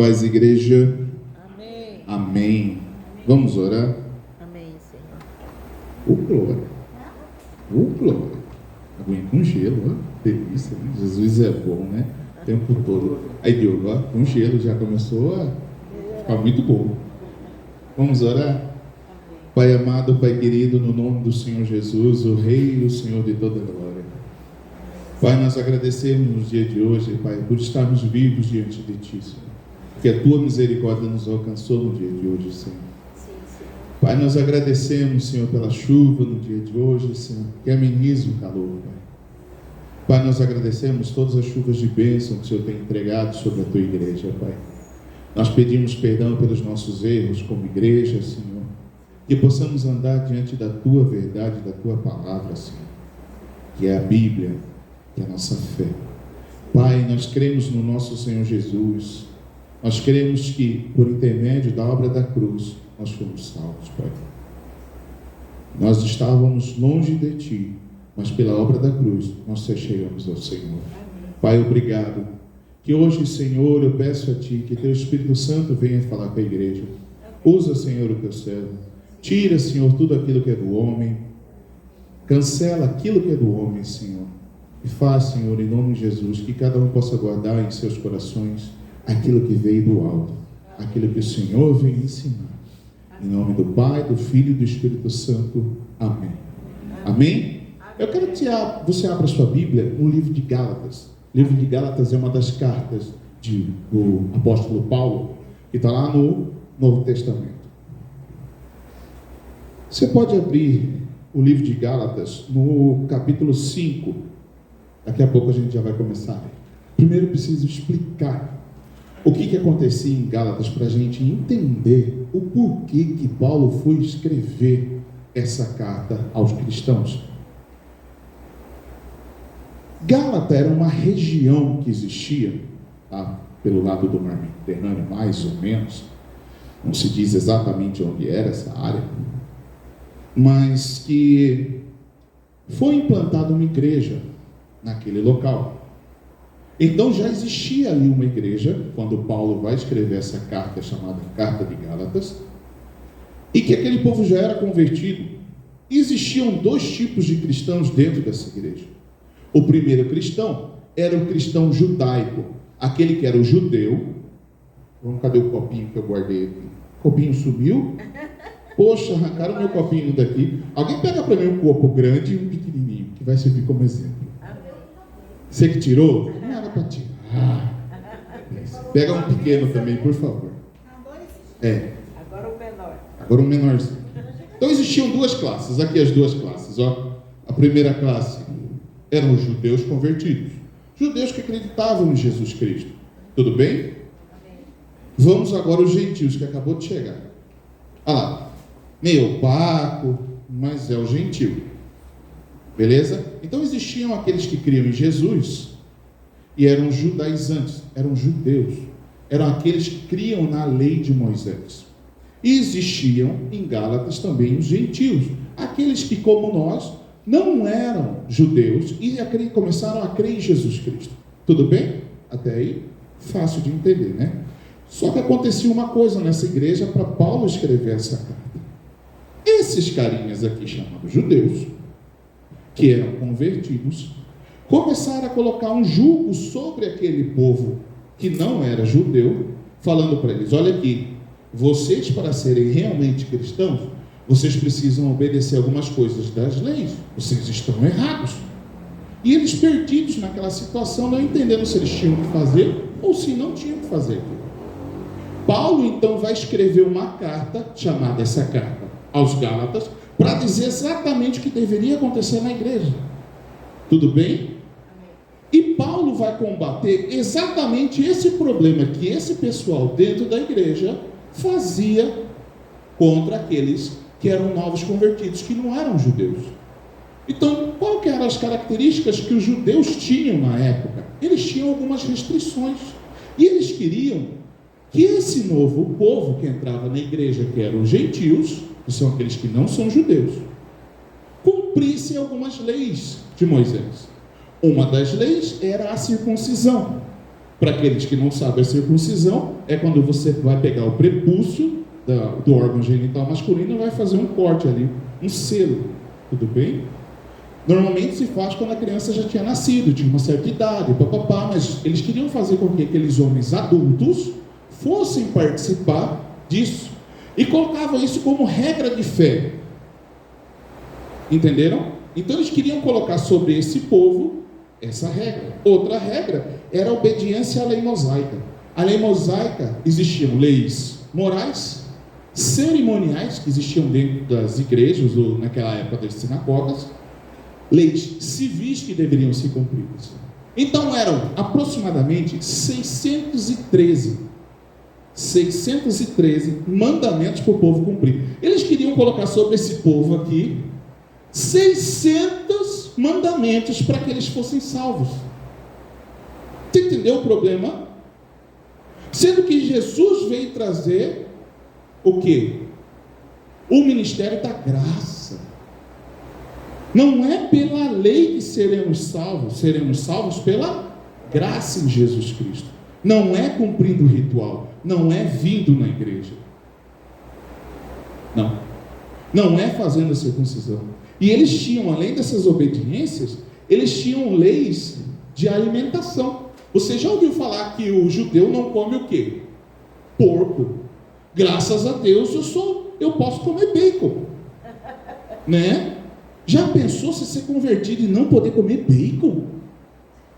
Paz, igreja. Amém. Amém. Vamos orar? Amém, Senhor. Glória. Glória. Aguenta com gelo, ó. Delícia, né? Jesus é bom, né? O tempo todo. Aí, Diogo, ó, com gelo já começou a ficar muito bom. Vamos orar? Pai amado, Pai querido, no nome do Senhor Jesus, o Rei e o Senhor de toda glória. Pai, nós agradecemos no dia de hoje, Pai, por estarmos vivos diante de Ti, Senhor. Que a Tua misericórdia nos alcançou no dia de hoje, Senhor. Pai, nós agradecemos, Senhor, pela chuva no dia de hoje, Senhor, que ameniza o calor, Pai. Pai, nós agradecemos todas as chuvas de bênção que o Senhor tem entregado sobre a Tua igreja, Pai. Nós pedimos perdão pelos nossos erros como igreja, Senhor. Que possamos andar diante da Tua verdade, da Tua palavra, Senhor. Que é a Bíblia, que é a nossa fé. Pai, nós cremos no nosso Senhor Jesus. Nós cremos que, por intermédio da obra da cruz, nós fomos salvos, Pai. Nós estávamos longe de Ti, mas pela obra da cruz, nós chegamos ao Senhor. Pai, obrigado. Que hoje, Senhor, eu peço a Ti que Teu Espírito Santo venha falar com a igreja. Usa, Senhor, o Teu servo. Tira, Senhor, tudo aquilo que é do homem. Cancela aquilo que é do homem, Senhor. E faz, Senhor, em nome de Jesus, que cada um possa guardar em seus corações aquilo que veio do alto, aquilo que o Senhor veio ensinar. Em nome do Pai, do Filho e do Espírito Santo. Amém. Amém? Eu quero que você abra sua Bíblia no livro de Gálatas. O livro de Gálatas é uma das cartas do apóstolo Paulo, que está lá no Novo Testamento. Você pode abrir o livro de Gálatas no capítulo 5. Daqui a pouco a gente já vai começar. Primeiro eu preciso explicar o que acontecia em Gálatas para a gente entender o porquê que Paulo foi escrever essa carta aos cristãos. Gálata era uma região que existia, tá? Pelo lado do Mar Mediterrâneo, mais ou menos. Não se diz exatamente onde era essa área, mas que foi implantada uma igreja naquele local. Então já existia ali uma igreja, quando Paulo vai escrever essa carta chamada Carta de Gálatas, e que aquele povo já era convertido. E existiam dois tipos de cristãos dentro dessa igreja. O primeiro cristão era o cristão judaico, aquele que era o judeu. Cadê o copinho que eu guardei aqui? O copinho sumiu? Poxa, arrancaram meu copinho daqui. Alguém pega para mim um copo grande e um pequenininho, que vai servir como exemplo. Você que tirou? Não era para tirar. Pega um pequeno também, por favor. Agora o menorzinho. Então existiam duas classes. Aqui as duas classes, ó. A primeira classe eram os judeus convertidos. Judeus que acreditavam em Jesus Cristo. Tudo bem? Vamos agora aos gentios, que acabou de chegar. Olha lá. Meio opaco, mas é o gentio. Beleza? Então existiam aqueles que criam em Jesus e eram judaizantes, eram judeus, eram aqueles que criam na lei de Moisés. E existiam em Gálatas também os gentios, aqueles que, como nós, não eram judeus e começaram a crer em Jesus Cristo. Tudo bem? Até aí, fácil de entender, né? Só que acontecia uma coisa nessa igreja para Paulo escrever essa carta. Esses carinhas aqui chamados judeus, que eram convertidos, começaram a colocar um jugo sobre aquele povo que não era judeu, falando para eles: olha aqui, vocês, para serem realmente cristãos, vocês precisam obedecer algumas coisas das leis, vocês estão errados. E eles, perdidos naquela situação, não entendendo se eles tinham que fazer ou se não tinham que fazer. Paulo então vai escrever uma carta, chamada essa carta aos Gálatas, para dizer exatamente o que deveria acontecer na igreja. Tudo bem? E Paulo vai combater exatamente esse problema que esse pessoal dentro da igreja fazia contra aqueles que eram novos convertidos, que não eram judeus. Então, qual que eram as características que os judeus tinham na época? Eles tinham algumas restrições. E eles queriam que esse novo povo que entrava na igreja, que eram os gentios, que são aqueles que não são judeus, cumprissem algumas leis de Moisés. Uma das leis era a circuncisão. Para aqueles que não sabem, a circuncisão é quando você vai pegar o prepúcio do órgão genital masculino e vai fazer um corte ali, um selo, tudo bem? Normalmente se faz quando a criança já tinha nascido, tinha uma certa idade, mas eles queriam fazer com que aqueles homens adultos fossem participar disso, e colocavam isso como regra de fé, entenderam? Então eles queriam colocar sobre esse povo essa regra. Outra regra era a obediência à lei mosaica. A lei mosaica, existiam leis morais, cerimoniais, que existiam dentro das igrejas, ou naquela época das sinagogas, leis civis que deveriam ser cumpridas. Então eram aproximadamente 613 mandamentos para o povo cumprir. Eles queriam colocar sobre esse povo aqui 600 mandamentos para que eles fossem salvos. Você entendeu o problema? Sendo que Jesus veio trazer o quê? O ministério da graça. Não é pela lei que seremos salvos pela graça em Jesus Cristo. Não é cumprindo o ritual, não é vindo na igreja. Não é fazendo a circuncisão. E eles tinham, além dessas obediências, eles tinham leis de alimentação. Você já ouviu falar que o judeu não come o quê? Porco. Graças a Deus eu posso comer bacon, né? Já pensou se ser convertido e não poder comer bacon?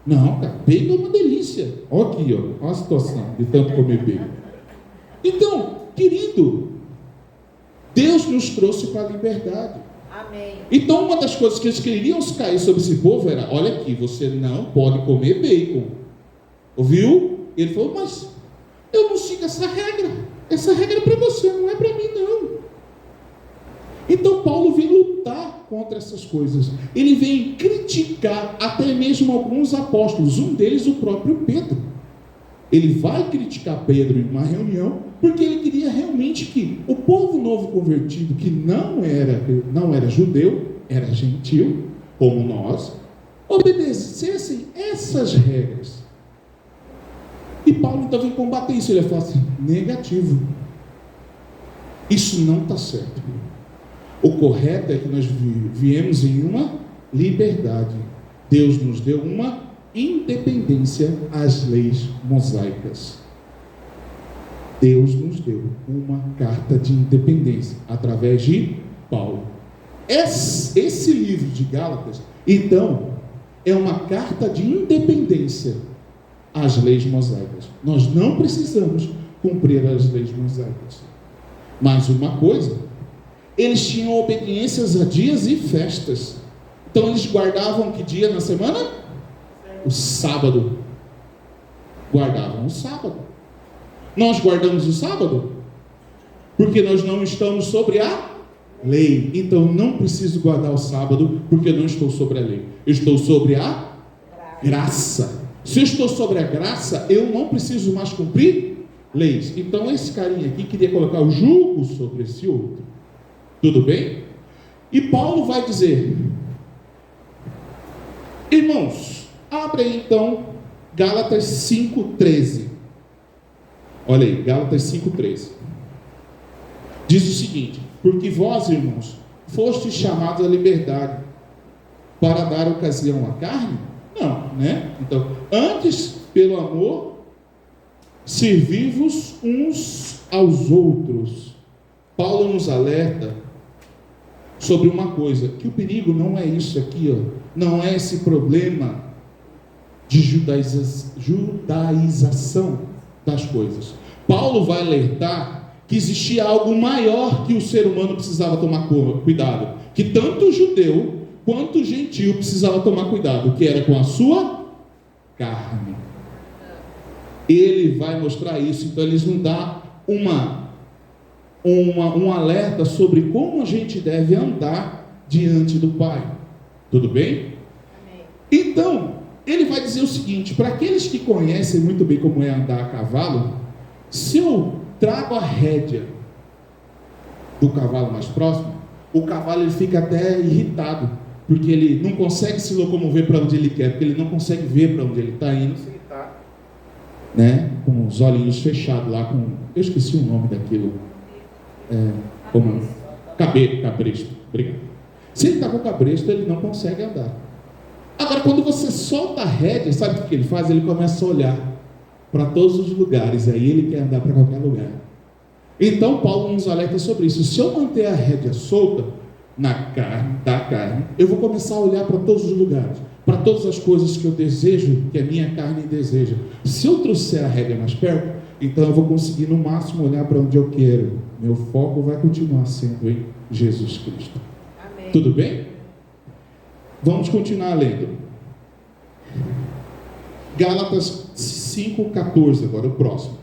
Não, cara, bacon é uma delícia. Olha aqui, olha a situação de tanto comer bacon. Então, querido, Deus nos trouxe para a liberdade. Amém. Então, uma das coisas que eles queriam cair sobre esse povo era: olha aqui, você não pode comer bacon. Ouviu? Ele falou: mas eu não sigo essa regra. Essa regra é para você, não é para mim, não. Então Paulo vem lutar contra essas coisas. Ele vem criticar até mesmo alguns apóstolos. Um deles, o próprio Pedro. Ele vai criticar Pedro em uma reunião, porque ele queria realmente que o povo novo convertido, que não era judeu, era gentil, como nós, obedecessem essas regras. E Paulo então vem combater isso. Ele fala assim: negativo, isso não está certo. O correto é que nós viemos em uma liberdade. Deus nos deu uma independência às leis mosaicas. Deus nos deu uma carta de independência através de Paulo. Esse livro de Gálatas, então, é uma carta de independência às leis mosaicas. Nós não precisamos cumprir as leis mosaicas. Mas uma coisa, eles tinham obediências a dias e festas. Então eles guardavam que dia na semana? O sábado. Guardavam o sábado. Nós guardamos o sábado porque nós não estamos sobre a lei. Então não preciso guardar o sábado porque eu não estou sobre a lei. Eu estou sobre a graça. Se eu estou sobre a graça, eu não preciso mais cumprir leis. Então esse carinha aqui queria colocar o jugo sobre esse outro. Tudo bem? E Paulo vai dizer: irmãos, abre aí então Gálatas 5,13. Olha aí, Gálatas 5,13. Diz o seguinte: porque vós, irmãos, fostes chamados à liberdade, para dar ocasião à carne? Não, né? Então, antes, pelo amor, servi-vos uns aos outros. Paulo nos alerta sobre uma coisa, que o perigo não é isso aqui, ó, não é esse problema de judaização das coisas. Paulo vai alertar que existia algo maior que o ser humano precisava tomar cuidado, que tanto o judeu quanto o gentil precisava tomar cuidado, que era com a sua carne. Ele vai mostrar isso. Então eles nos dão um alerta sobre como a gente deve andar diante do Pai. Tudo bem? Amém. Então, ele vai dizer o seguinte: para aqueles que conhecem muito bem como é andar a cavalo, se eu trago a rédea do cavalo mais próximo, o cavalo ele fica até irritado, porque ele não consegue se locomover para onde ele quer, porque ele não consegue ver para onde ele está indo, se ele está né? Com os olhinhos fechados lá, eu esqueci o nome daquilo. Cabresto. Obrigado. Se ele está com cabresto, ele não consegue andar. Agora, quando você solta a rédea, sabe o que ele faz? Ele começa a olhar para todos os lugares, aí ele quer andar para qualquer lugar. Então, Paulo nos alerta sobre isso. Se eu manter a rédea solta da carne, eu vou começar a olhar para todos os lugares, para todas as coisas que eu desejo, que a minha carne deseja. Se eu trouxer a rédea mais perto, então eu vou conseguir no máximo olhar para onde eu quero. Meu foco vai continuar sendo em Jesus Cristo. Amém. Tudo bem? Vamos continuar lendo. Gálatas 5,14, agora o próximo.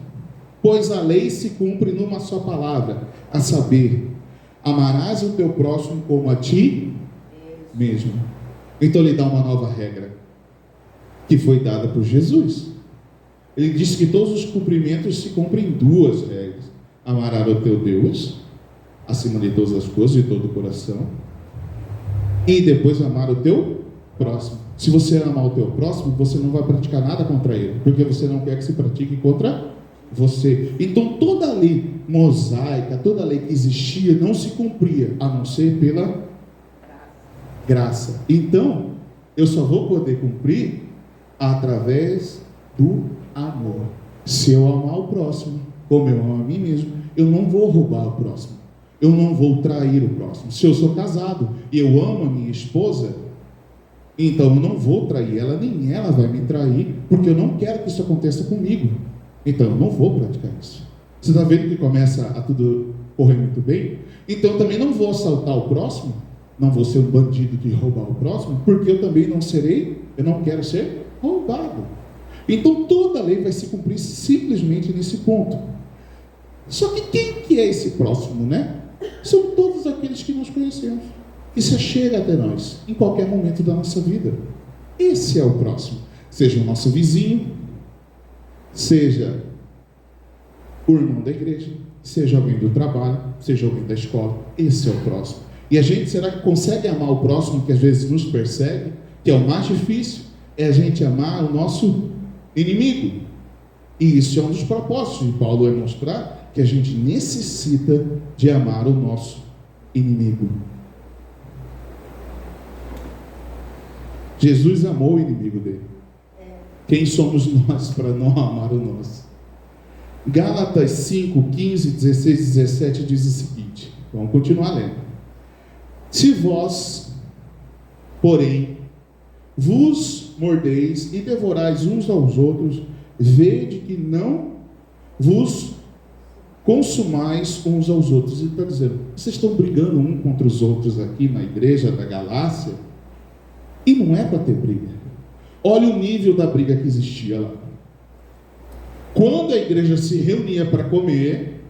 Pois a lei se cumpre numa só palavra, a saber, amarás o teu próximo como a ti mesmo. Então ele dá uma nova regra, que foi dada por Jesus. Ele disse que todos os cumprimentos se cumprem em duas regras: amarás o teu Deus, acima de todas as coisas, de todo o coração, e depois amar o teu próximo. Se você amar o teu próximo, você não vai praticar nada contra ele, porque você não quer que se pratique contra você. Então toda a lei mosaica, toda a lei que existia não se cumpria, a não ser pela graça. Então eu só vou poder cumprir através do amor. Se eu amar o próximo como eu amo a mim mesmo, eu não vou roubar o próximo, eu não vou trair o próximo. Se eu sou casado e eu amo a minha esposa, então eu não vou trair ela, nem ela vai me trair, porque eu não quero que isso aconteça comigo. Então eu não vou praticar isso. Você está vendo que começa a tudo correr muito bem? Então eu também não vou assaltar o próximo, não vou ser um bandido de roubar o próximo, porque eu também eu não quero ser roubado. Então toda a lei vai se cumprir simplesmente nesse ponto. Só que quem que é esse próximo, né? São todos aqueles que nós conhecemos, que se chega até nós em qualquer momento da nossa vida. Esse é o próximo. Seja o nosso vizinho, seja o irmão da igreja, seja alguém do trabalho, seja alguém da escola. Esse é o próximo. E a gente, será que consegue amar o próximo que às vezes nos persegue? Que é o mais difícil, é a gente amar o nosso inimigo. E isso é um dos propósitos de Paulo, é mostrar que a gente necessita de amar o nosso inimigo. Jesus amou o inimigo dele. Quem somos nós para não amar o nosso? Gálatas 5, 15, 16, 17 diz o seguinte, vamos continuar lendo. Se vós, porém, vos mordeis e devorais uns aos outros, vede que não vos consumais uns aos outros. Ele está dizendo, vocês estão brigando um contra os outros aqui na igreja da Galácia, e não é para ter briga. Olha o nível da briga que existia lá. Quando a igreja se reunia para comer,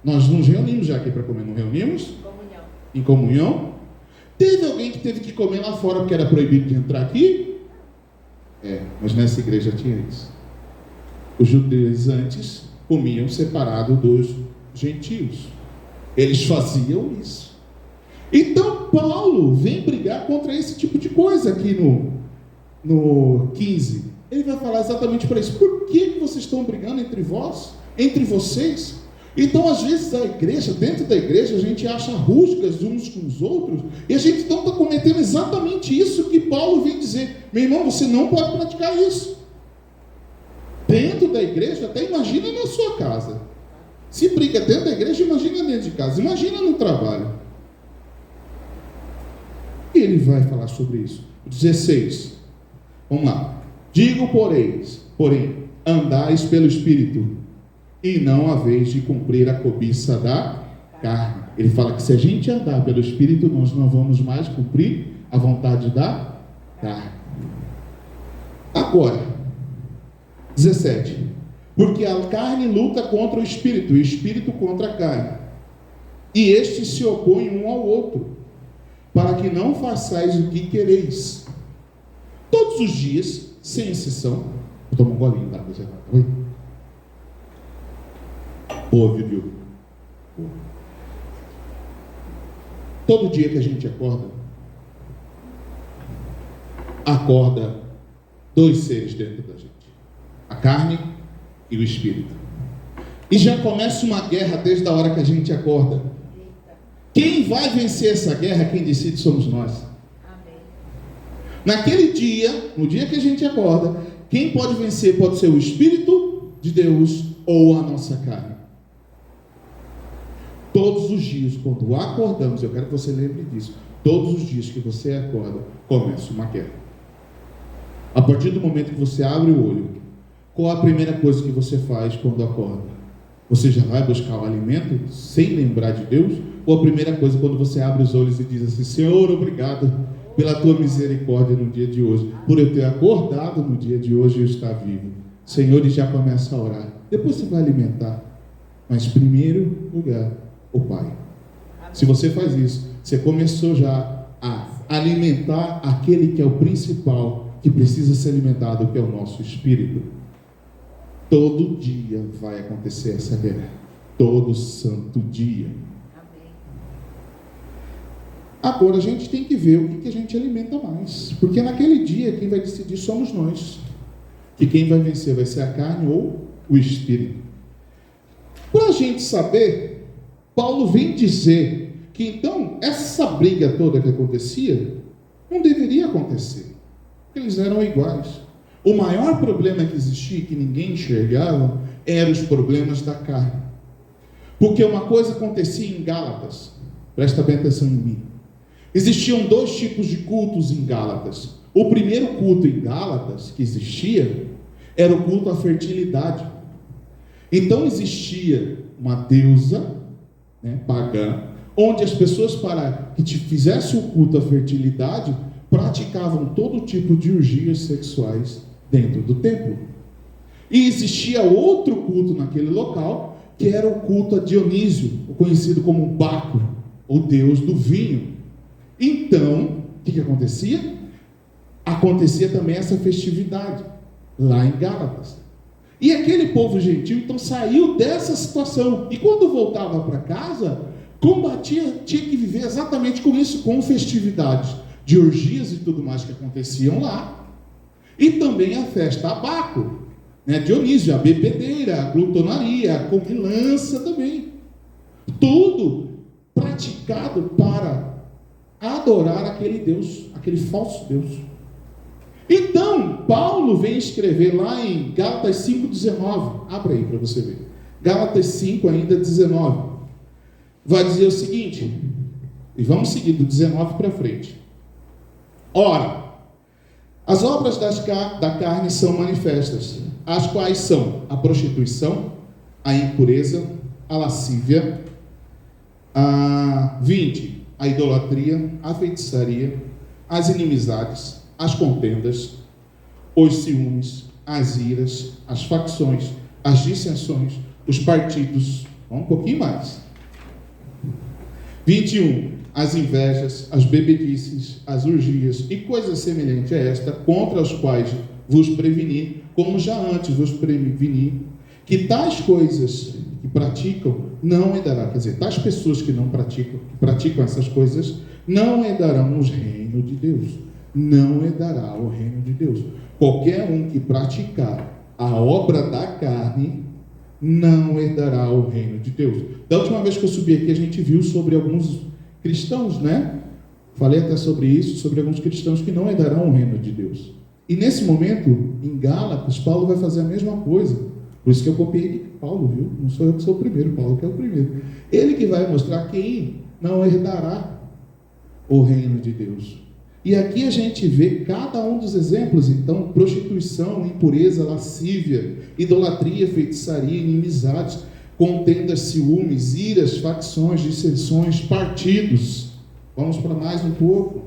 nós nos reunimos já aqui para comer, não reunimos? Comunhão. Em comunhão. Teve alguém que teve que comer lá fora porque era proibido de entrar aqui? Mas nessa igreja tinha isso. Os judeus antes comiam separado dos gentios. Eles faziam isso. Então Paulo vem brigar contra esse tipo de coisa aqui no 15. Ele vai falar exatamente para isso. Por que vocês estão brigando entre vós? Entre vocês? Então, às vezes, a igreja, dentro da igreja, a gente acha rusgas uns com os outros, e a gente então está cometendo exatamente isso que Paulo vem dizer. Meu irmão, você não pode praticar isso. Dentro da igreja, até imagina na sua casa. Se briga dentro da igreja, imagina dentro de casa. Imagina no trabalho. E ele vai falar sobre isso. 16. Vamos lá. Digo, porém, andais pelo Espírito, e não haveis de cumprir a cobiça da carne. Ele fala que se a gente andar pelo Espírito, nós não vamos mais cumprir a vontade da carne. Agora, 17. Porque a carne luta contra o Espírito, e o Espírito contra a carne. E estes se opõem um ao outro, para que não façais o que quereis. Todos os dias, sem exceção. Vou tomar um golinho d'água, já. Oi? Boa, viu? Todo dia que a gente acorda dois seres dentro da gente: a carne e o espírito. E já começa uma guerra desde a hora que a gente acorda. Quem vai vencer essa guerra, quem decide somos nós. Amém. Naquele dia, no dia que a gente acorda, quem pode vencer pode ser o Espírito de Deus ou a nossa carne. Todos os dias, quando acordamos, eu quero que você lembre disso, todos os dias que você acorda, começa uma guerra. A partir do momento que você abre o olho, qual a primeira coisa que você faz quando acorda? Você já vai buscar o alimento sem lembrar de Deus? Ou a primeira coisa quando você abre os olhos e diz assim: Senhor, obrigado pela tua misericórdia no dia de hoje, por eu ter acordado no dia de hoje e eu estar vivo. Senhor, e já começa a orar. Depois você vai alimentar. Mas primeiro lugar, o Pai. Se você faz isso, você começou já a alimentar aquele que é o principal, que precisa ser alimentado, que é o nosso espírito. Todo dia vai acontecer essa guerra. Todo santo dia. Amém. Agora a gente tem que ver o que a gente alimenta mais. Porque naquele dia quem vai decidir somos nós. Que quem vai vencer vai ser a carne ou o espírito. Para a gente saber, Paulo vem dizer que então essa briga toda que acontecia não deveria acontecer. Eles eram iguais. O maior problema que existia, que ninguém enxergava, eram os problemas da carne. Porque uma coisa acontecia em Gálatas, presta bem atenção em mim. Existiam dois tipos de cultos em Gálatas. O primeiro culto em Gálatas que existia era o culto à fertilidade. Então existia uma deusa, pagã, onde as pessoas, para que fizessem o culto à fertilidade, praticavam todo tipo de orgias sexuais dentro do templo. E existia outro culto naquele local, que era o culto a Dionísio, conhecido como Baco, o deus do vinho. Então, o que acontecia? Acontecia também essa festividade, lá em Gálatas. E aquele povo gentil, então, saiu dessa situação. E quando voltava para casa, tinha que viver exatamente com isso, com festividades de orgias e tudo mais que aconteciam lá. E também a festa a Baco, Dionísio, a bebedeira, a glutonaria, a comilança também. Tudo praticado para adorar aquele Deus, aquele falso Deus. Então, Paulo vem escrever lá em Gálatas 5,19. Abra aí para você ver. Gálatas 5, ainda 19. Vai dizer o seguinte, e vamos seguir do 19 para frente. Ora, as obras da carne são manifestas, as quais são a prostituição, a impureza, a lascívia, a 20, a idolatria, a feitiçaria, as inimizades, as contendas, os ciúmes, as iras, as facções, as dissensões, os partidos. Um pouquinho mais. 21. As invejas, as bebedices, as orgias e coisas semelhantes a esta, contra as quais vos preveni, como já antes vos preveni, que tais coisas que praticam não herdarão, quer dizer, tais pessoas que praticam essas coisas, não herdarão o reino de Deus. Não herdará o reino de Deus. Qualquer um que praticar a obra da carne, não herdará o reino de Deus. Da última vez que eu subi aqui, a gente viu sobre alguns cristãos, Falei até sobre isso, sobre alguns cristãos que não herdarão o reino de Deus. E nesse momento, em Gálatas, Paulo vai fazer a mesma coisa. Por isso que eu copiei de Paulo, viu? Não sou eu que sou o primeiro, Paulo que é o primeiro. Ele que vai mostrar quem não herdará o reino de Deus. E aqui a gente vê cada um dos exemplos, então, prostituição, impureza, lascívia, idolatria, feitiçaria, inimizades, contendas, ciúmes, iras, facções, dissensões, partidos. Vamos para mais um pouco.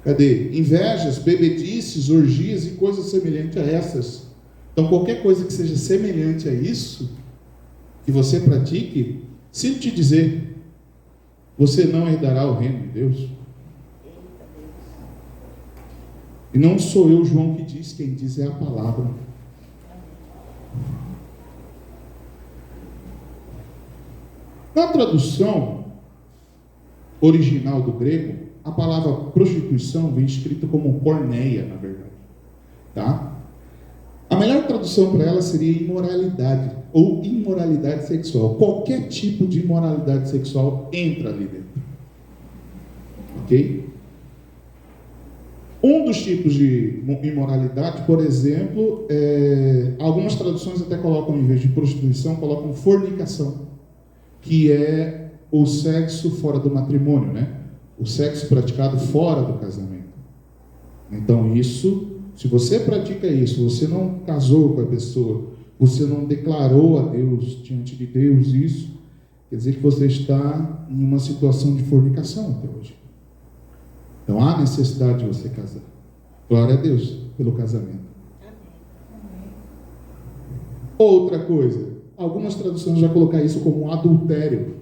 Cadê? Invejas, bebedices, orgias e coisas semelhantes a essas. Então, qualquer coisa que seja semelhante a isso, que você pratique, sinto te dizer, você não herdará o reino de Deus. E não sou eu, João, que diz, quem diz é a palavra. Na tradução original do grego, a palavra prostituição vem escrita como porneia, na verdade. Tá? A melhor tradução tradução para ela seria imoralidade, ou imoralidade sexual. Qualquer tipo de imoralidade sexual entra ali dentro. Ok? Um dos tipos de imoralidade, por exemplo, algumas traduções até colocam, em vez de prostituição, colocam fornicação, que é o sexo fora do matrimônio, né? O sexo praticado fora do casamento. Então isso, se você pratica isso, você não casou com a pessoa, você não declarou a Deus, diante de Deus isso, quer dizer que você está em uma situação de fornicação até hoje. Então há necessidade de você casar. Glória a Deus pelo casamento. Outra coisa, algumas traduções já colocam isso como um adultério,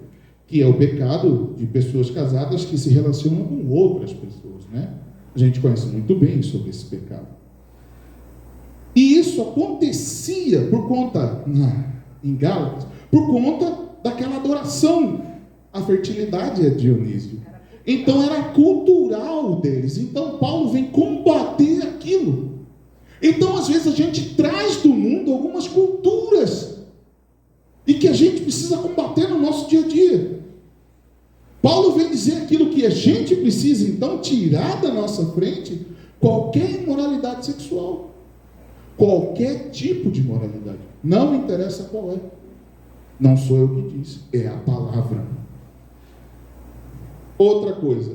que é o pecado de pessoas casadas que se relacionam com outras pessoas, né? A gente conhece muito bem sobre esse pecado. E isso acontecia por conta, em Gálatas, por conta daquela adoração à fertilidade a Dionísio. Então era cultural deles. Então Paulo vem combater aquilo. Então às vezes a gente traz do mundo algumas culturas e que a gente precisa combater no nosso dia a dia. Paulo vem dizer aquilo que a gente precisa então tirar da nossa frente qualquer imoralidade sexual. Qualquer tipo de moralidade. Não interessa qual é. Não sou eu que disse, é a palavra. Outra coisa.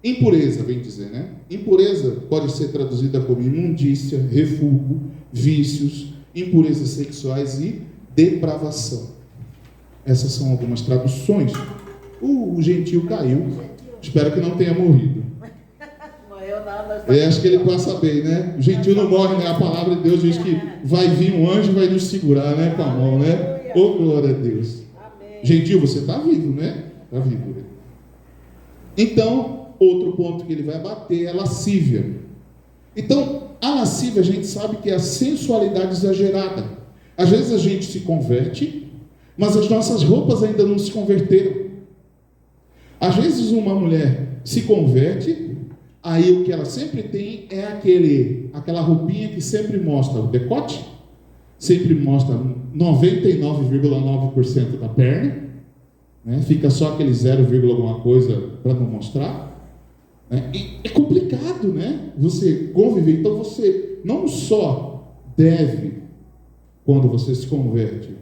Impureza, vem dizer, né? Impureza pode ser traduzida como imundícia, refúgio, vícios, impurezas sexuais e depravação. Essas são algumas traduções. O gentil caiu. Espero que não tenha morrido. Acho que ele passa bem, né? O gentil não morre, né? A palavra de Deus diz que vai vir um anjo e vai nos segurar, né? Com a mão, né? Oh, glória a Deus. Gentil, você está vivo, né? Está vivo, né? Então, outro ponto que ele vai bater é a lascívia. Então, a lascívia a gente sabe que é a sensualidade exagerada. Às vezes a gente se converte, mas as nossas roupas ainda não se converteram. Às vezes uma mulher se converte, aí o que ela sempre tem é aquela roupinha que sempre mostra o decote, sempre mostra 99,9% da perna, né? Fica só aquele 0, alguma coisa para não mostrar. Né? E é complicado, né? Você conviver. Então você não só deve, quando você se converte,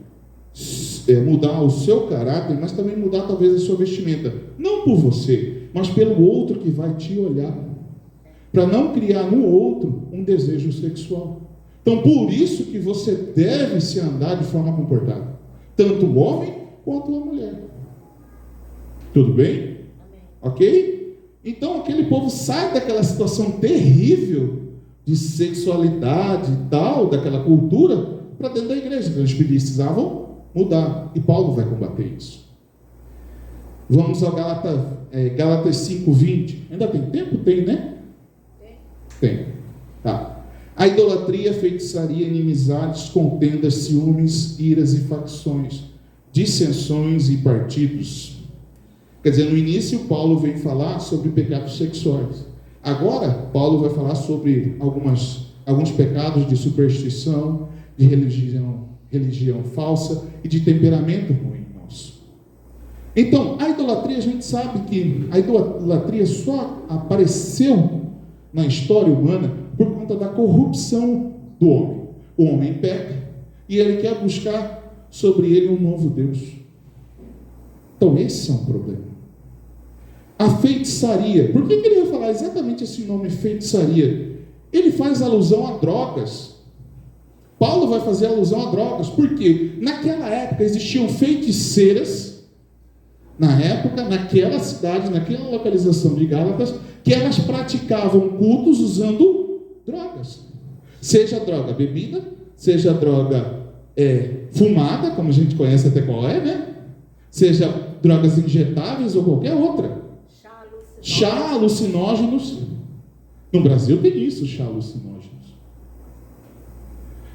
mudar o seu caráter, mas também mudar talvez a sua vestimenta. Não por você, mas pelo outro que vai te olhar. Para não criar no outro um desejo sexual. Então por isso que você deve se andar de forma comportada. Tanto o homem quanto a mulher. Tudo bem? Amém. Ok? Então aquele povo sai daquela situação terrível de sexualidade e tal, daquela cultura, para dentro da igreja. Então eles precisavam mudar. E Paulo vai combater isso. Vamos a Gálatas 5:20. Ainda tem tempo? Tem, né? Tem. Tá. A idolatria, feitiçaria, inimizades, contendas, ciúmes, iras e facções, dissensões e partidos. Quer dizer, no início Paulo vem falar sobre pecados sexuais. Agora Paulo vai falar sobre alguns pecados de superstição, de religião falsa e de temperamento ruim nosso. Então, a idolatria, a gente sabe que a idolatria só apareceu na história humana por conta da corrupção do homem. O homem peca e ele quer buscar sobre ele um novo Deus. Então esse é um problema. A feitiçaria. Por que ele vai falar exatamente esse nome, feitiçaria? Ele faz alusão a drogas. Paulo vai fazer alusão a drogas, porque naquela época existiam feiticeiras, naquela cidade, naquela localização de Gálatas, que elas praticavam cultos usando drogas. Seja droga bebida, seja droga fumada, como a gente conhece até qual é, né? Seja drogas injetáveis ou qualquer outra. Chá alucinógenos. No Brasil tem isso, chá alucinógenos.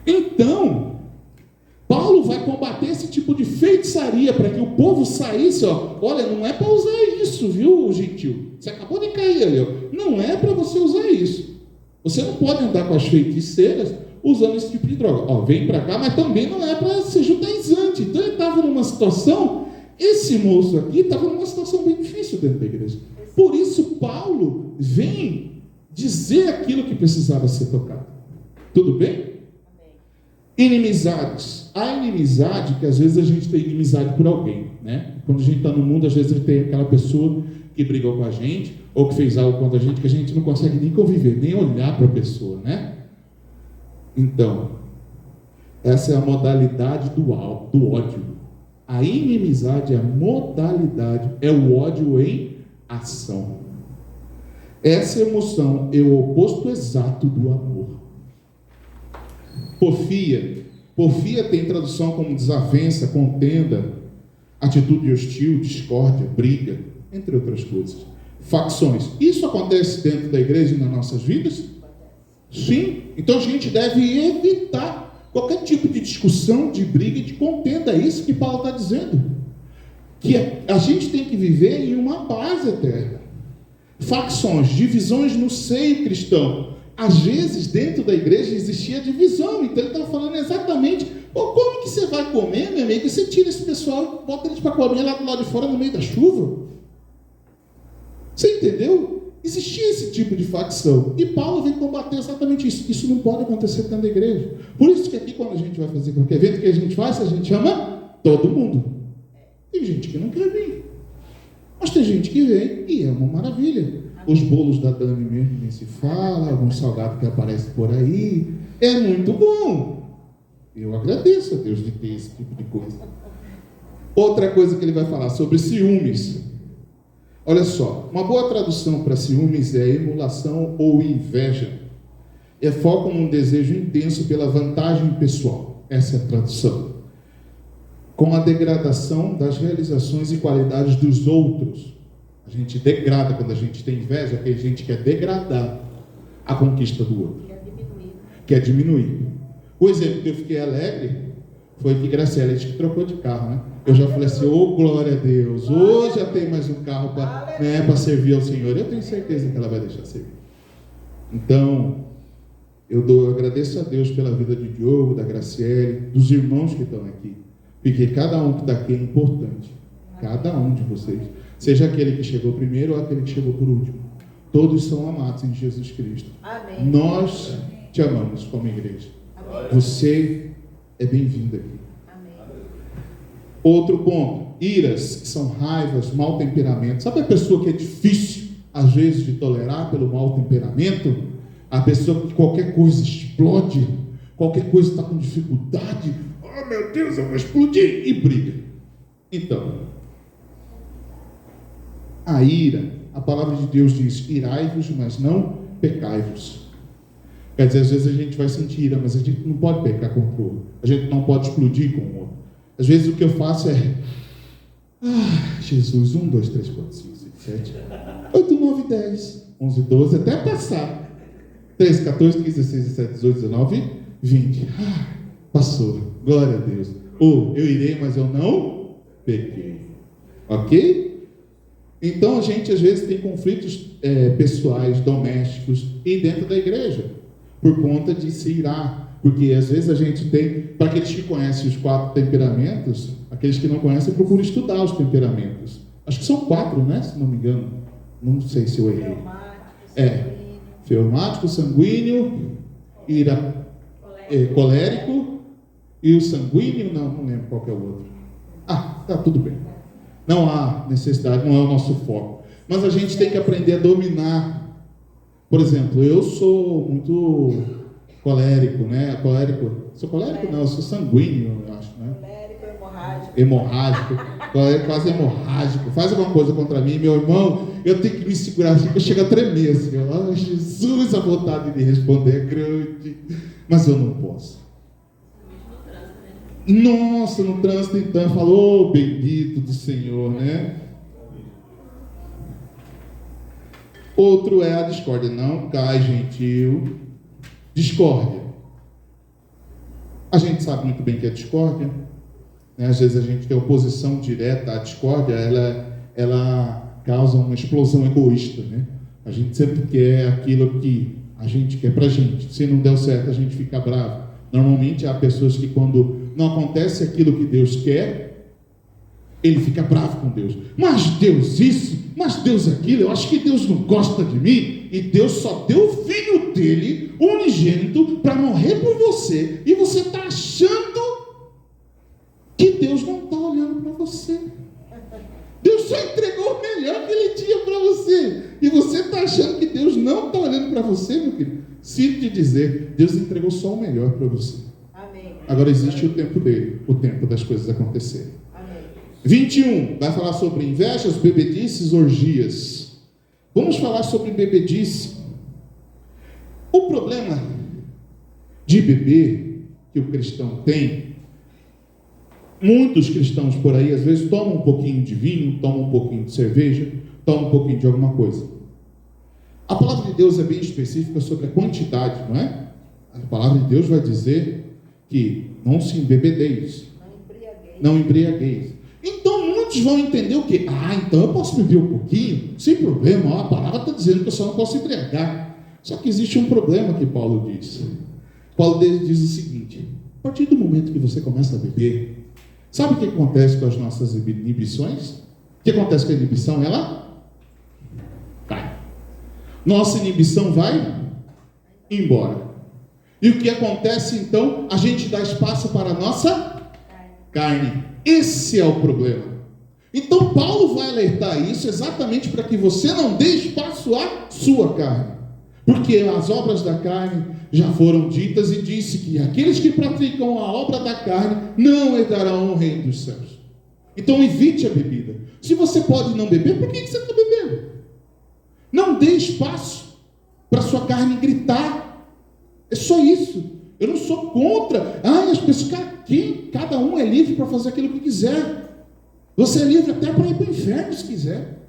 Então, Paulo vai combater esse tipo de feitiçaria para que o povo saísse, olha, não é para usar isso, viu, gentil? Você acabou de cair ali, Não é para você usar isso. Você não pode andar com as feiticeiras, usando esse tipo de droga. Ó, vem para cá, mas também não é para ser judaizante. Então ele estava numa situação, esse moço aqui estava numa situação bem difícil dentro da igreja. Por isso Paulo vem dizer aquilo que precisava ser tocado. Tudo bem? Inimizades. Há inimizade que às vezes a gente tem inimizade por alguém, né? Quando a gente está no mundo, às vezes tem aquela pessoa que brigou com a gente, ou que fez algo contra a gente, que a gente não consegue nem conviver, nem olhar para a pessoa, né? Então, essa é a modalidade do ódio. A inimizade é a modalidade, é o ódio em ação. Essa emoção é o oposto exato do amor. Porfia tem tradução como desavença, contenda, atitude hostil, discórdia, briga, entre outras coisas. Facções. Isso acontece dentro da igreja e nas nossas vidas? Sim. Então a gente deve evitar qualquer tipo de discussão, de briga e de contenda. É isso que Paulo está dizendo. Que a gente tem que viver em uma paz eterna. Facções, divisões no seio cristão. Às vezes, dentro da igreja existia divisão. Então, ele estava falando exatamente, como que você vai comer, meu amigo? Você tira esse pessoal, bota eles para comer lá do lado de fora, no meio da chuva. Você entendeu? Existia esse tipo de facção. E Paulo vem combater exatamente isso. Isso não pode acontecer dentro da igreja. Por isso que aqui, quando a gente vai fazer qualquer evento que a gente faz, a gente ama todo mundo. Tem gente que não quer vir. Mas tem gente que vem e é uma maravilha. Os bolos da Dani mesmo nem se fala, algum salgado que aparece por aí. É muito bom. Eu agradeço a Deus de ter esse tipo de coisa. Outra coisa que ele vai falar sobre ciúmes. Olha só, uma boa tradução para ciúmes é emulação ou inveja. É foco num desejo intenso pela vantagem pessoal. Essa é a tradução. Com a degradação das realizações e qualidades dos outros. A gente degrada quando a gente tem inveja, porque a gente quer degradar a conquista do outro. Quer diminuir. O exemplo que eu fiquei alegre foi que Graciela, a gente trocou de carro, né? Eu já falei assim, glória a Deus, hoje já tem mais um carro para servir ao Senhor. Eu tenho certeza que ela vai deixar servir. Então, eu agradeço a Deus pela vida de Diogo, da Graciele, dos irmãos que estão aqui. Porque cada um que está aqui é importante. Cada um de vocês. Seja aquele que chegou primeiro ou aquele que chegou por último. Todos são amados em Jesus Cristo. Amém. Nós te amamos como igreja. Amém. Você é bem-vindo aqui. Amém. Outro ponto. Iras, que são raivas, mau temperamento. Sabe a pessoa que é difícil, às vezes, de tolerar pelo mau temperamento? A pessoa que qualquer coisa explode, qualquer coisa está com dificuldade. Oh, meu Deus, eu vou explodir. E briga. Então, a ira, a palavra de Deus diz, irai-vos, mas não pecai-vos. Quer dizer, às vezes a gente vai sentir ira, mas a gente não pode pecar contra o outro. A gente não pode explodir com o outro. Às vezes o que eu faço é, Jesus, 1, 2, 3, 4, 5, 6, 7, 8, 9, 10, 11, 12, até passar. 13, 14, 15, 16, 17, 18, 19, 20. Passou. Glória a Deus. Eu irei, mas eu não pequei. Ok? Então a gente às vezes tem conflitos pessoais, domésticos e dentro da igreja, por conta de se irar, porque às vezes a gente tem, para aqueles que conhecem os 4 temperamentos, aqueles que não conhecem procuram estudar os temperamentos, acho que são 4, né, se não me engano, não sei se eu errei, fleumático, sanguíneo, colérico e o sanguíneo, não lembro qual que é o outro, tá tudo bem. Não há necessidade, não é o nosso foco. Mas a gente tem que aprender a dominar. Por exemplo, eu sou muito colérico, né? Sou colérico? Não, eu sou sanguíneo, eu acho, né? Colérico, hemorrágico. Colérico, quase hemorrágico. Faz alguma coisa contra mim, meu irmão, eu tenho que me segurar assim, eu chego a tremer assim. Jesus, a vontade de responder é grande. Mas eu não posso. Nossa, no trânsito então, falou, bendito do Senhor, né? Outro é a discórdia. Não cai, gentil. Discórdia. A gente sabe muito bem que é discórdia, né? Às vezes a gente tem oposição direta à discórdia, ela causa uma explosão egoísta, né? A gente sempre quer aquilo que a gente quer pra gente. Se não deu certo, a gente fica bravo. Normalmente há pessoas que quando não acontece aquilo que Deus quer, ele fica bravo com Deus. Mas Deus isso, mas Deus aquilo, eu acho que Deus não gosta de mim. E Deus só deu o filho dele, unigênito, para morrer por você. E você está achando que Deus não está olhando para você. Deus só entregou o melhor que ele tinha para você. E você está achando que Deus não está olhando para você, meu querido? Sinto te dizer, Deus entregou só o melhor para você. Amém. Agora existe o tempo dele, o tempo das coisas acontecerem. Amém. 21, vai falar sobre invejas, bebedices, orgias. Vamos falar sobre bebedice. O problema de beber que o cristão tem, muitos cristãos por aí, às vezes tomam um pouquinho de vinho, tomam um pouquinho de cerveja, tomam um pouquinho de alguma coisa. A palavra de Deus é bem específica sobre a quantidade, não é? A palavra de Deus vai dizer que não se embebedeis, não embriagueis. Então muitos vão entender o quê? Então eu posso beber um pouquinho, sem problema, a palavra está dizendo que eu só não posso embriagar. Só que existe um problema que Paulo diz. Paulo diz o seguinte: a partir do momento que você começa a beber, sabe o que acontece com as nossas inibições? O que acontece com a inibição? Ela cai. Nossa inibição vai embora. E o que acontece então? A gente dá espaço para a nossa carne. Esse é o problema. Então Paulo vai alertar isso exatamente para que você não dê espaço à sua carne. Porque as obras da carne já foram ditas e disse que aqueles que praticam a obra da carne não herdarão o reino dos céus. Então evite a bebida. Se você pode não beber, por que você está bebendo? Não dê espaço para a sua carne gritar. É só isso. Eu não sou contra. As pessoas, cada um é livre para fazer aquilo que quiser. Você é livre até para ir para o inferno se quiser.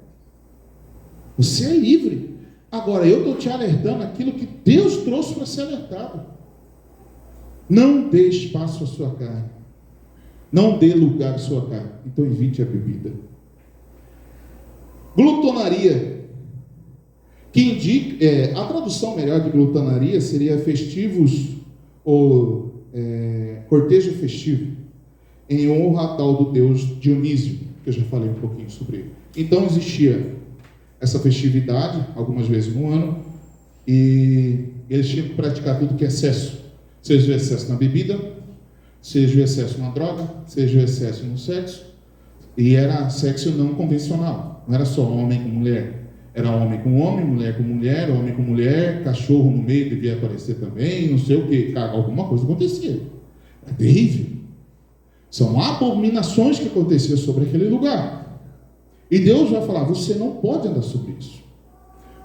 Você é livre. Agora, eu estou te alertando aquilo que Deus trouxe para ser alertado. Não dê espaço à sua carne. Não dê lugar à sua carne. Então evite a bebida. Glutonaria. Que indica, a tradução melhor de glutonaria seria festivos ou cortejo festivo, em honra a tal do deus Dionísio, que eu já falei um pouquinho sobre ele. Então existia essa festividade, algumas vezes no ano, e eles tinham que praticar tudo que é excesso, seja o excesso na bebida, seja o excesso na droga, seja o excesso no sexo, e era sexo não convencional, não era só homem com mulher, era homem com homem, mulher com mulher, cachorro no meio devia aparecer também, não sei o que, alguma coisa acontecia, é terrível, são abominações que aconteciam sobre aquele lugar. E Deus vai falar, você não pode andar sobre isso.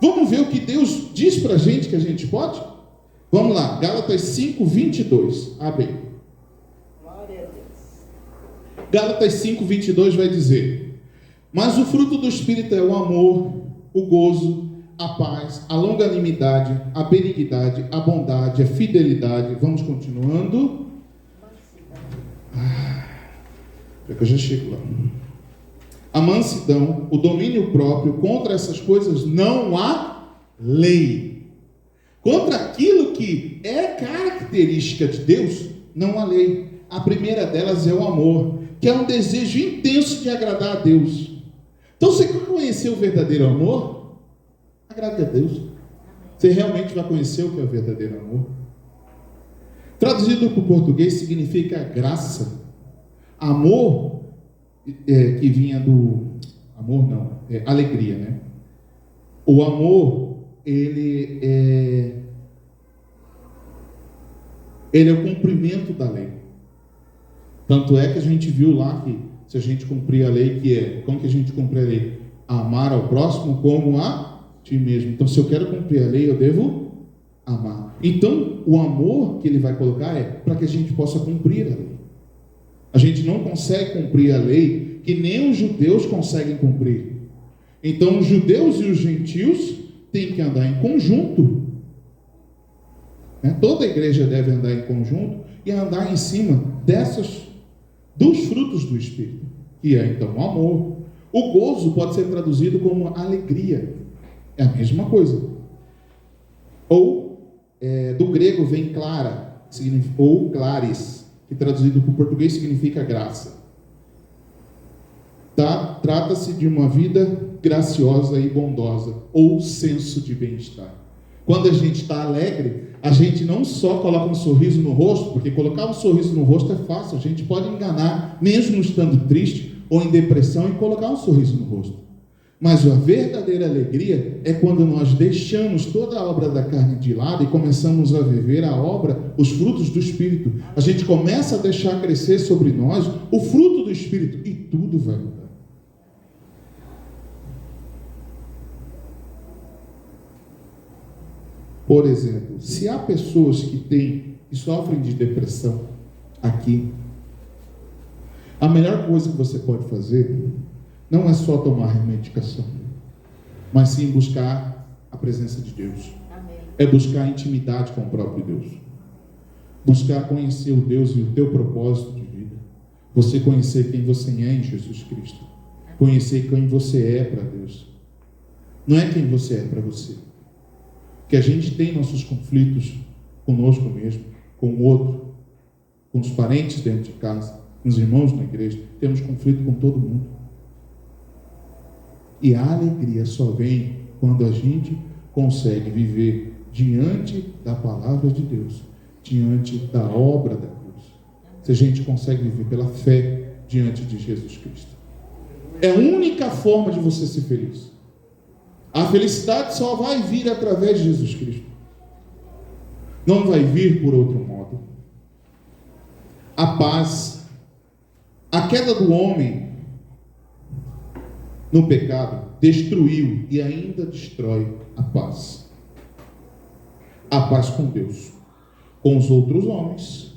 Vamos ver o que Deus diz para a gente que a gente pode? Vamos lá, Gálatas 5:22. Abre. Glória a Deus. Gálatas 5:22 vai dizer: mas o fruto do Espírito é o amor, o gozo, a paz, a longanimidade, a benignidade, a bondade, a fidelidade. Vamos continuando. É que eu já chego lá. A mansidão, o domínio próprio. Contra essas coisas não há lei. Contra aquilo que é característica de Deus, não há lei. A primeira delas é o amor, que é um desejo intenso de agradar a Deus. Então, você quer conhecer o verdadeiro amor? Agrade a Deus. Você realmente vai conhecer o que é o verdadeiro amor. Traduzido para o português, significa graça. Amor, que vinha do... Amor não, alegria, né? O amor, ele é o cumprimento da lei. Tanto é que a gente viu lá que se a gente cumprir a lei, como que a gente cumpre a lei? Amar ao próximo como a ti mesmo. Então, se eu quero cumprir a lei, eu devo amar. Então, o amor que ele vai colocar é para que a gente possa cumprir a lei. A gente não consegue cumprir a lei que nem os judeus conseguem cumprir. Então, os judeus e os gentios têm que andar em conjunto. Toda a igreja deve andar em conjunto e andar em cima dos frutos do Espírito, que é então o amor. O gozo pode ser traduzido como alegria. É a mesma coisa. Ou do grego vem clara, ou claris, que traduzido para o português significa graça. Trata-se de uma vida graciosa e bondosa, ou senso de bem-estar. Quando a gente está alegre, a gente não só coloca um sorriso no rosto, porque colocar um sorriso no rosto é fácil, a gente pode enganar, mesmo estando triste ou em depressão, e colocar um sorriso no rosto. Mas a verdadeira alegria é quando nós deixamos toda a obra da carne de lado e começamos a viver a obra, os frutos do Espírito. A gente começa a deixar crescer sobre nós o fruto do Espírito e tudo vai mudar. Por exemplo, se há pessoas que sofrem de depressão aqui, a melhor coisa que você pode fazer não é só tomar medicação, mas sim buscar a presença de Deus. Amém. É buscar intimidade com o próprio Deus. Buscar conhecer o Deus e o teu propósito de vida. Você conhecer quem você é em Jesus Cristo. Conhecer quem você é para Deus. Não é quem você é para você. Que a gente tem nossos conflitos conosco mesmo, com o outro, com os parentes dentro de casa, com os irmãos na igreja. Temos conflito com todo mundo. E a alegria só vem quando a gente consegue viver diante da palavra de Deus, diante da obra da cruz. Se a gente consegue viver pela fé diante de Jesus Cristo. É a única forma de você ser feliz. A felicidade só vai vir através de Jesus Cristo. Não vai vir por outro modo. A paz, a queda do homem no pecado destruiu e ainda destrói a paz. A paz com Deus, com os outros homens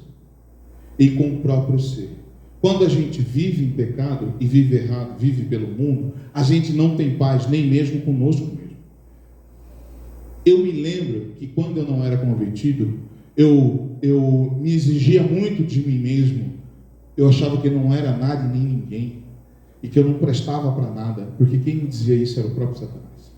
e com o próprio ser. Quando a gente vive em pecado e vive errado, vive pelo mundo, a gente não tem paz nem mesmo conosco mesmo. Eu me lembro que quando eu não era convertido, eu me exigia muito de mim mesmo. Eu achava que eu não era nada e nem ninguém. E que eu não prestava para nada, porque quem me dizia isso era o próprio Satanás.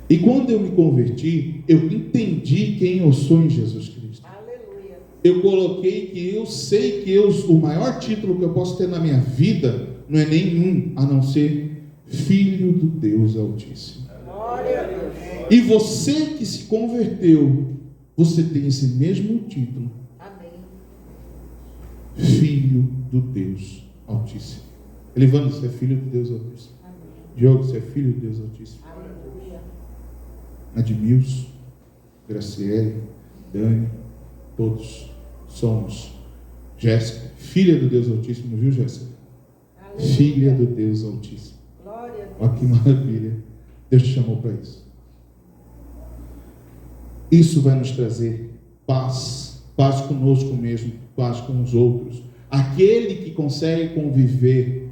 E quando eu me converti, eu entendi quem eu sou em Jesus Cristo. Aleluia. Eu coloquei que eu sei que o maior título que eu posso ter na minha vida não é nenhum, a não ser Filho do Deus Altíssimo. Glória a Deus. E você que se converteu, você tem esse mesmo título. Amém. Filho do Deus Altíssimo. Elevando, você é filho de Deus Altíssimo. Amém. Diogo, você é filho de Deus Altíssimo. Aleluia. Admilson, Graciele, Dani, todos somos. Jéssica, filha do Deus Altíssimo, viu, Jéssica? Aleluia. Filha do Deus Altíssimo. Glória a Deus. Olha que maravilha. Deus te chamou para isso. Isso vai nos trazer paz. Paz conosco mesmo, paz com os outros. Aquele que consegue conviver,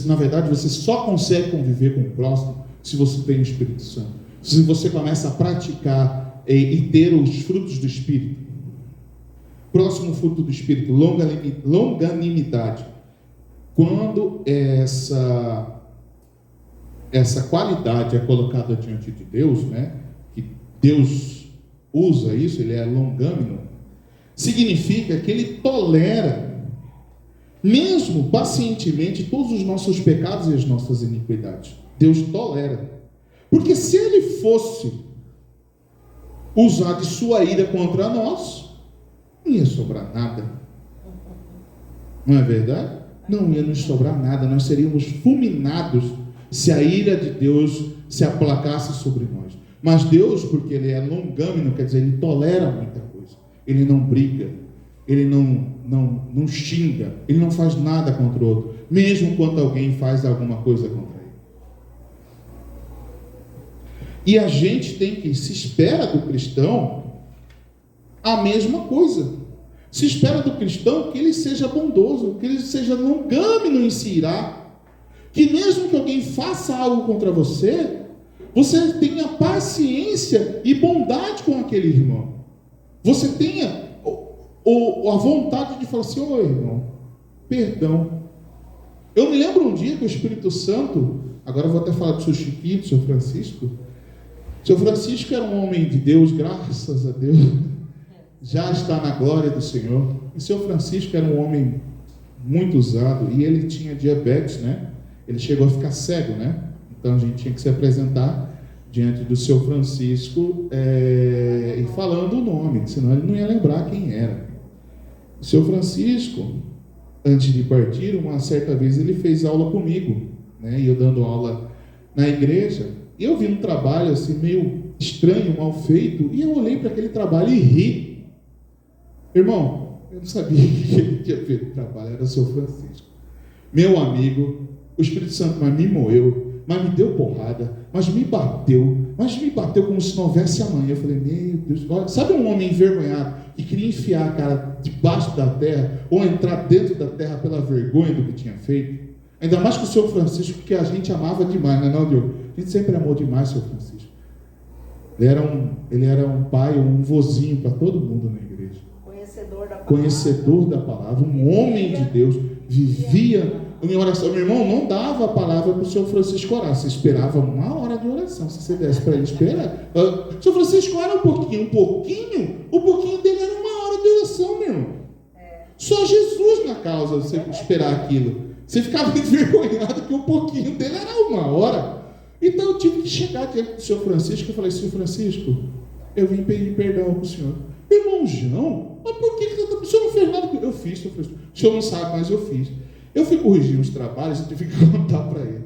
na verdade, você só consegue conviver com o próximo se você tem o Espírito Santo. Se você começa a praticar e ter os frutos do Espírito. Próximo fruto do Espírito, longanimidade. Quando essa qualidade é colocada diante de Deus, né? Que Deus usa isso, ele é longâmino, significa que ele tolera, mesmo pacientemente, todos os nossos pecados e as nossas iniquidades. Deus tolera. Porque se ele fosse usar de sua ira contra nós, não ia sobrar nada. Não é verdade? Não ia nos sobrar nada. Nós seríamos fulminados se a ira de Deus se aplacasse sobre nós. Mas Deus, porque ele é longâmino, quer dizer, ele tolera muita coisa. Ele não briga, ele não xinga, ele não faz nada contra o outro, mesmo quando alguém faz alguma coisa contra ele. E a gente se espera do cristão a mesma coisa. Se espera do cristão que ele seja bondoso, que ele seja longâmino em se irar, que mesmo que alguém faça algo contra você, você tenha paciência e bondade com aquele irmão. Você tenha a vontade de falar assim: ô irmão, perdão. Eu me lembro um dia que o Espírito Santo, agora eu vou até falar do seu Chiquinho, do seu Francisco, Seu Francisco era um homem de Deus, graças a Deus, já está na glória do Senhor. E seu Francisco era um homem muito usado, e ele tinha diabetes, né? Ele chegou a ficar cego, né? Então a gente tinha que se apresentar diante do seu Francisco e falando o nome, senão ele não ia lembrar quem era. O seu Francisco, antes de partir, uma certa vez ele fez aula comigo, né? E eu dando aula na igreja, e eu vi um trabalho assim meio estranho, mal feito, e eu olhei para aquele trabalho e ri. Irmão, eu não sabia que ele tinha feito o trabalho, era o seu Francisco. Meu amigo, o Espírito Santo mas me moeu, mas me deu porrada, mas me bateu como se não houvesse amanhã. Eu falei, meu Deus, olha, sabe um homem envergonhado que queria enfiar a cara debaixo da terra ou entrar dentro da terra pela vergonha do que tinha feito? Ainda mais com o seu Francisco, que a gente amava demais, não é não, Diogo? A gente sempre amou demais o seu Francisco. Ele era um pai, um vozinho para todo mundo na igreja. Conhecedor da palavra, um homem de Deus, vivia em oração. Meu irmão, não dava a palavra para o seu Francisco orar, você esperava 1 hora de oração, se você desse para ele esperar. O seu Francisco era um pouquinho dele era 1 hora de oração, meu irmão. Só Jesus na causa, você esperar aquilo. Você ficava envergonhado que um pouquinho dele era 1 hora. Então eu tive que chegar diante do senhor Francisco e falei, senhor Francisco, eu vim pedir perdão para o senhor. Irmãozão, mas por que o senhor não fez nada? Eu fiz, senhor Francisco. O senhor não sabe, mas eu fiz. Eu fui corrigir os trabalhos e tive que contar para ele.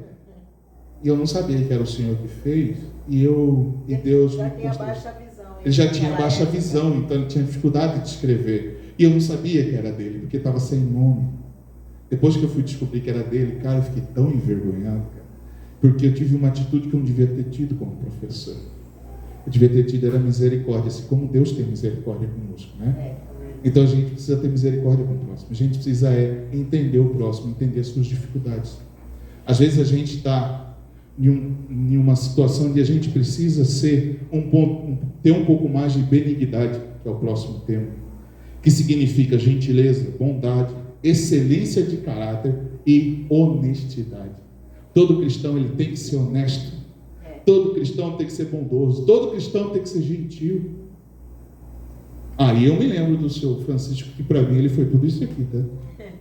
E eu não sabia que era o senhor que fez. E Deus já me tinha mostrou. baixa visão. Ele já tinha baixa visão, então ele tinha dificuldade de escrever. E eu não sabia que era dele, porque estava sem nome. Depois que eu fui descobrir que era dele, cara, eu fiquei tão envergonhado, cara. Porque eu tive uma atitude que eu não devia ter tido como professor. Eu devia ter tido era misericórdia, assim como Deus tem misericórdia conosco, né? Então a gente precisa ter misericórdia com o próximo. A gente precisa entender o próximo, entender as suas dificuldades. Às vezes a gente está em uma situação onde a gente precisa ter um pouco mais de benignidade, que é o próximo tema, que significa gentileza, bondade, excelência de caráter e honestidade. Todo cristão ele tem que ser honesto. Todo cristão tem que ser bondoso. Todo cristão tem que ser gentil. Aí eu me lembro do seu Francisco, que para mim ele foi tudo isso aqui, tá?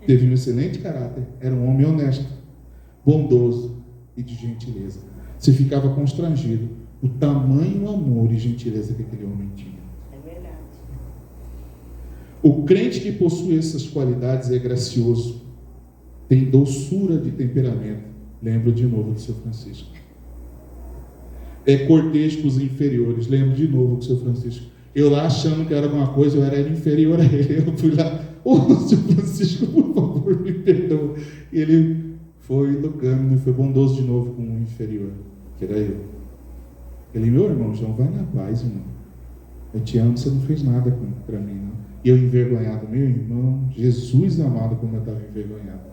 Teve um excelente caráter, era um homem honesto, bondoso e de gentileza. Você ficava constrangido o tamanho, amor e gentileza que aquele homem tinha. É verdade. O crente que possui essas qualidades é gracioso, tem doçura de temperamento. Lembro de novo do seu Francisco. É cortês com os inferiores. Lembro de novo do seu Francisco. Eu lá achando que era alguma coisa, eu era inferior a ele. Eu fui lá, seu Francisco, por favor, me perdoa. E ele foi lugando e foi bondoso de novo com o inferior, que era eu. Ele, meu irmão, João, vai na paz, irmão. Eu te amo, você não fez nada para mim, não. E eu envergonhado, meu irmão, Jesus amado, como eu estava envergonhado.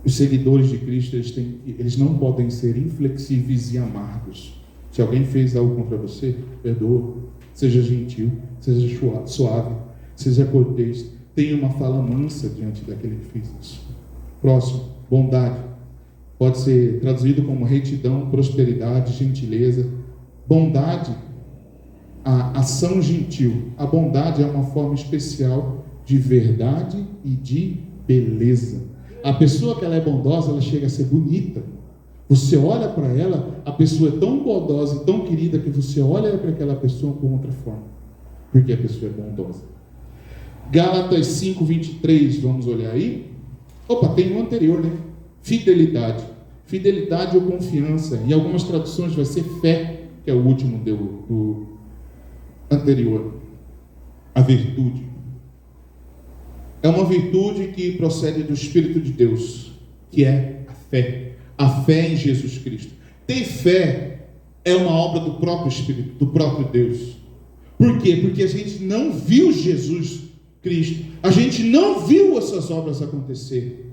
Os seguidores de Cristo, eles não podem ser inflexíveis e amargos. Se alguém fez algo contra você, perdoa, seja gentil, seja suave, seja cortês, tenha uma fala mansa diante daquele que fez isso. Próximo, bondade. Pode ser traduzido como retidão, prosperidade, gentileza. Bondade, a ação gentil. A bondade é uma forma especial de verdade e de beleza. A pessoa que ela é bondosa, ela chega a ser bonita. Você olha para ela, a pessoa é tão bondosa e tão querida que você olha para aquela pessoa com outra forma, porque a pessoa é bondosa. Gálatas 5:23, vamos olhar aí. Opa, tem um anterior, né? Fidelidade. Fidelidade ou confiança. Em algumas traduções vai ser fé, que é o último do anterior. A virtude. É uma virtude que procede do Espírito de Deus, que é a fé. A fé em Jesus Cristo. Ter fé é uma obra do próprio Espírito, do próprio Deus. Por quê? Porque a gente não viu Jesus Cristo. A gente não viu essas obras acontecer.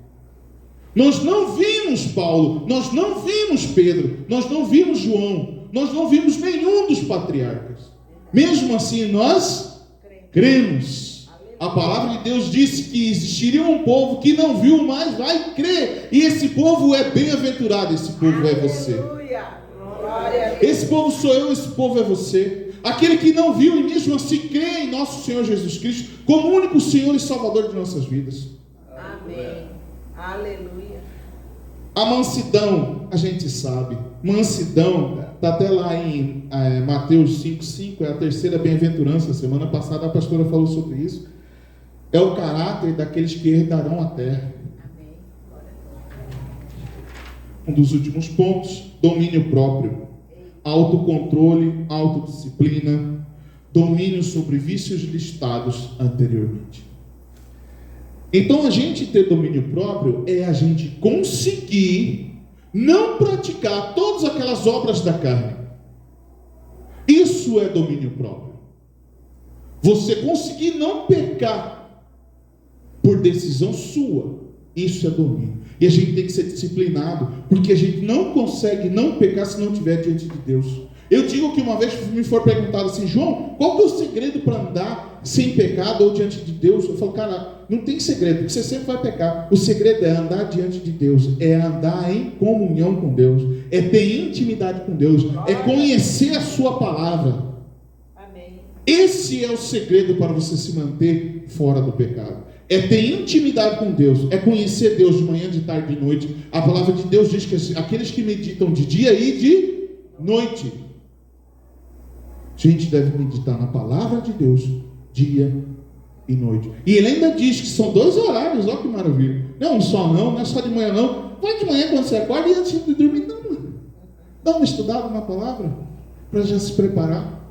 Nós não vimos Paulo, nós não vimos Pedro, nós não vimos João, nós não vimos nenhum dos patriarcas. Mesmo assim, nós cremos. A palavra de Deus disse que existiria um povo que não viu, mas vai crer. E esse povo é bem-aventurado, esse povo é você. Esse povo sou eu, esse povo é você. Aquele que não viu e mesmo assim crê em nosso Senhor Jesus Cristo como único Senhor e Salvador de nossas vidas. Amém. Aleluia. A mansidão, a gente sabe. Mansidão, está até lá em Mateus 5,5, é a terceira bem-aventurança. Semana passada a pastora falou sobre isso. É o caráter daqueles que herdarão a terra. Um dos últimos pontos, domínio próprio. Autocontrole, autodisciplina, domínio sobre vícios listados anteriormente. Então, a gente ter domínio próprio é a gente conseguir não praticar todas aquelas obras da carne. Isso é domínio próprio. Você conseguir não pecar por decisão sua, isso é domínio. E a gente tem que ser disciplinado, porque a gente não consegue não pecar se não estiver diante de Deus. Eu digo que uma vez me foi perguntado assim, João, qual que é o segredo para andar sem pecado ou diante de Deus? Eu falo, cara, não tem segredo, porque você sempre vai pecar. O segredo é andar diante de Deus, é andar em comunhão com Deus, é ter intimidade com Deus, é conhecer a sua palavra. Amém. Esse é o segredo para você se manter fora do pecado. É ter intimidade com Deus, é conhecer Deus de manhã, de tarde e de noite. A palavra de Deus diz que aqueles que meditam de dia e de noite. A gente deve meditar na palavra de Deus, dia e noite. E ele ainda diz que são 2 horários, olha que maravilha. Não só não é só de manhã não. Vai de manhã quando você acorda e antes de dormir, não. Dá uma estudada na palavra, para já se preparar.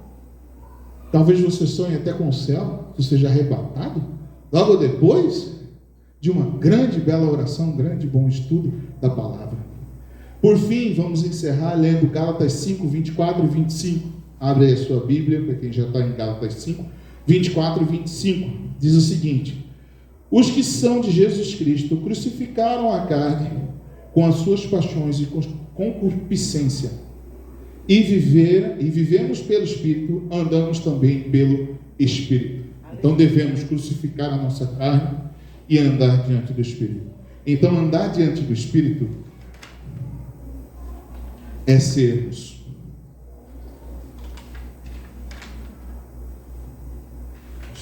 Talvez você sonhe até com o céu, você seja arrebatado. Logo depois de uma grande, bela oração, um grande, bom estudo da palavra. Por fim, vamos encerrar lendo Gálatas 5, 24 e 25. Abre aí a sua Bíblia, para quem já está em Gálatas 5, 24 e 25. Diz o seguinte: os que são de Jesus Cristo crucificaram a carne com as suas paixões e concupiscência. E vivemos pelo Espírito, andamos também pelo Espírito. Então devemos crucificar a nossa carne e andar diante do Espírito. Então andar diante do Espírito é sermos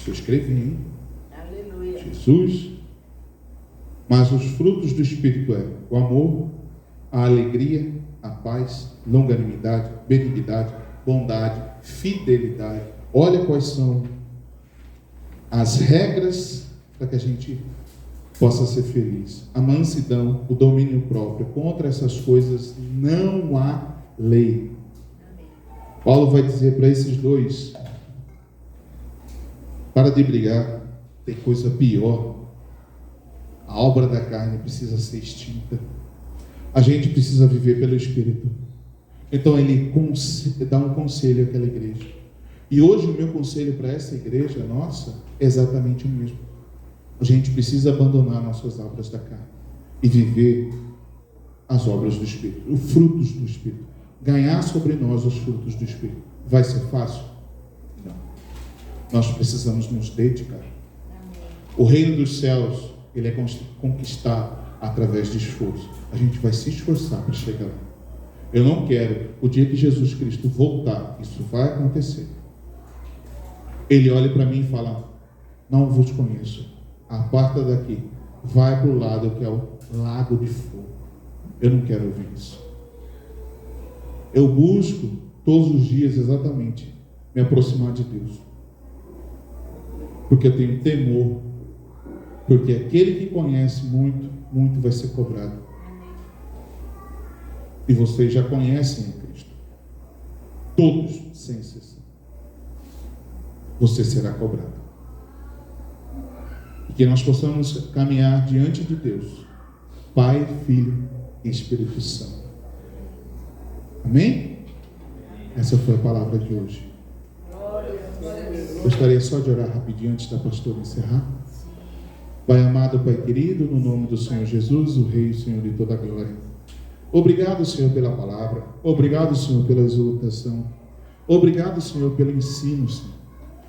eu escrevi, hein? Aleluia. Jesus. Mas os frutos do Espírito é o amor, a alegria, a paz, longanimidade, benignidade, bondade, fidelidade. Olha quais são as regras para que a gente possa ser feliz. A mansidão, o domínio próprio. Contra essas coisas não há lei. Paulo vai dizer para esses dois: para de brigar, tem coisa pior. A obra da carne precisa ser extinta. A gente precisa viver pelo Espírito. Então ele dá um conselho àquela igreja. E hoje o meu conselho para essa igreja nossa é exatamente o mesmo. A gente precisa abandonar nossas obras da carne e viver as obras do Espírito, os frutos do Espírito. Ganhar sobre nós os frutos do Espírito. Vai ser fácil? Não. Nós precisamos nos dedicar. O reino dos céus, ele é conquistado através de esforço. A gente vai se esforçar para chegar lá. Eu não quero, o dia que Jesus Cristo voltar, isso vai acontecer. Ele olha para mim e fala: não vos conheço, aparta daqui, vai para o lado que é o lago de fogo. Eu não quero ouvir isso. Eu busco todos os dias exatamente me aproximar de Deus, porque eu tenho temor, porque aquele que conhece muito, muito vai ser cobrado. E vocês já conhecem a Cristo, todos, sem exceção. Você será cobrado. E que nós possamos caminhar diante de Deus, Pai, Filho e Espírito Santo. Amém? Essa foi a palavra de hoje. Gostaria só de orar rapidinho antes da pastora encerrar. Pai amado, Pai querido, no nome do Senhor Jesus, o Rei e Senhor de toda a glória. Obrigado, Senhor, pela palavra. Obrigado, Senhor, pela exortação. Obrigado, Senhor, pelo ensino, Senhor.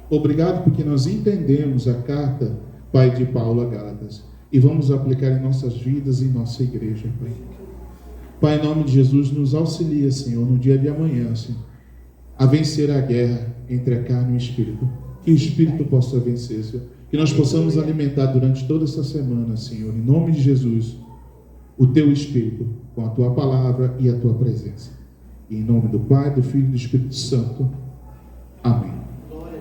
Obrigado porque nós entendemos a carta, Pai, de Paulo a Gálatas e vamos aplicar em nossas vidas e em nossa igreja, Pai. Pai, em nome de Jesus, nos auxilia, Senhor, no dia de amanhã, Senhor, a vencer a guerra entre a carne e o Espírito. Que o Espírito possa vencer, Senhor. Que nós possamos alimentar durante toda essa semana, Senhor, em nome de Jesus, o Teu Espírito, com a Tua palavra e a Tua presença. E em nome do Pai, do Filho e do Espírito Santo. Amém. Glória